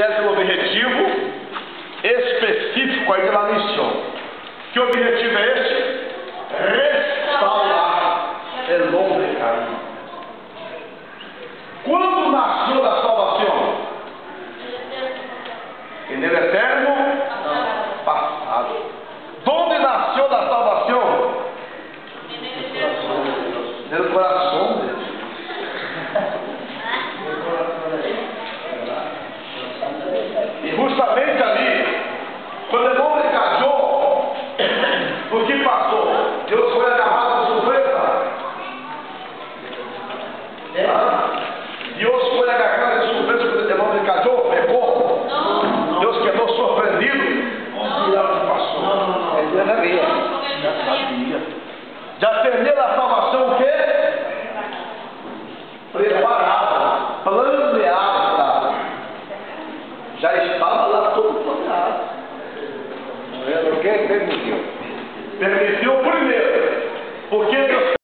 é o objetivo específico aí da missão. Que objetivo é esse? Restaurar o homem caído. Quando nasceu da salvação? En el eterno passado. Onde nasceu da salvação? No coração de Deus. E justamente ali, quando o homem casou, o que passou? Deus foi agarrado de surpresa. Deus foi agarrado de surpresa quando o homem casou, pegou. Deus quedou surpreendido. Não passou. Ele já sabia. Já sabia. Já terminou a salvação o quê? Preparada, planeada. Já estava lá tudo planeado. O que permitiu? Permitiu